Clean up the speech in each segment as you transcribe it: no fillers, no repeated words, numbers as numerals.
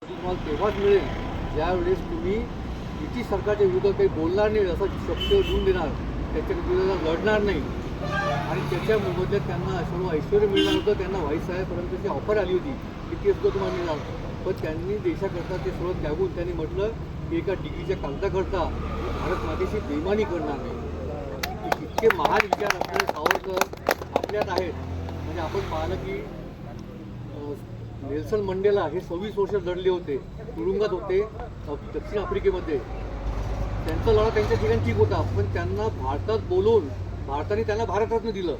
तुम्हाला तेव्हाच मिळेल ज्यावेळेस तुम्ही ब्रिटिश सरकारच्या विरोधात काही बोलणार नाही, असा शब्द देऊन देणार, त्याच्या विरोधात लढणार नाही. आणि त्याच्या मोबदल्यात त्यांना सर्व ऐश्वर्य मिळणार होतं. त्यांना व्हाईसरायपर्यंतची ऑफर आली होती की ते सुद्धा तुम्हाला मिळणार. पण त्यांनी देशाकरता ते सर्व त्यागून त्यांनी म्हटलं की एका डिग्रीच्या कागदाकरता भारत मातेशी बेईमानी करणार नाही. इतके महान विचार असलेले सावरकर आपल्यात आहेत. म्हणजे आपण पाहिलं की नेल्सन मंडेला हे 26 वर्ष लढले होते, तुरुंगात होते दक्षिण आफ्रिकेमध्ये. त्यांचा लढा त्यांच्या ठिकाणी ठीक होता, पण त्यांना भारतात बोलवून भारताने त्यांना भारतरत्न दिलं.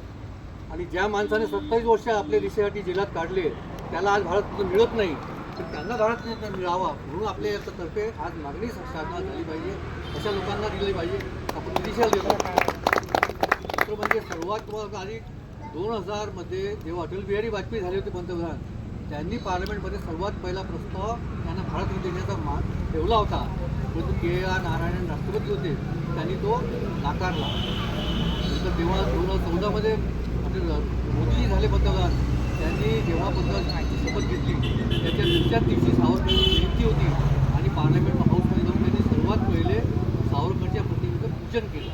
आणि ज्या माणसाने 27 वर्ष आपल्या देशासाठी जेलात काढले त्याला आज भारतरत्न मिळत नाही, तर त्यांना भारतरत्न मिळावा म्हणून आपल्या यातर्फे आज मागणी शासनात झाली पाहिजे. अशा लोकांना दिली पाहिजे. आपण दिशेला देतो. दुसरं म्हणजे सर्वात तुम्हाला आधी 2000मध्ये जेव्हा अटल बिहारी वाजपेयी झाले होते पंतप्रधान, त्यांनी पार्लमेंटमध्ये सर्वात पहिला प्रस्ताव त्यांना भारतरत्न देण्याचा मान ठेवला होता. परंतु के.आर. नारायणन राष्ट्रपती होते, त्यांनी तो नाकारला. नंतर तेव्हा 2014मध्ये मोदी झाले पंतप्रधान, त्यांनी जेव्हा पंतप्रधानाची शपथ घेतली त्याच्या दुसऱ्याच दिवशी सावरकरांची जयंती होती आणि पार्लमेंट हाऊसमध्ये जाऊन त्यांनी सर्वात पहिले सावरकरच्या प्रतिमेचं पूजन केलं.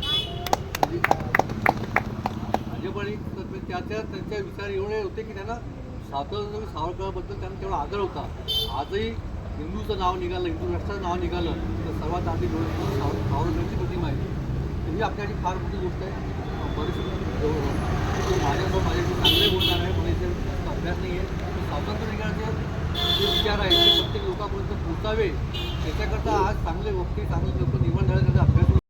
भाजपने त्यांचे विचार एवढे होते की त्यांना सावरकरांबद्दल त्यांना तेवढा आदर होता. आजही हिंदूचं नाव निघालं, हिंदू राष्ट्राचं नाव निघालं तर सर्वात आधी सावरकरांची प्रतिमा आहे. ही आपल्यासाठी फार मोठी गोष्ट आहे. बरेचसे माझ्याकडे चांगले बोलणार आहे, पण याचे अभ्यास नाही आहे. स्वातंत्र्य निघाल्याचे जे विचार आहेत ते प्रत्येक लोकांपर्यंत पोहोचावे, त्याच्याकरता आज चांगले वक्ते, चांगले लोक निर्माण झाले, त्याचा अभ्यास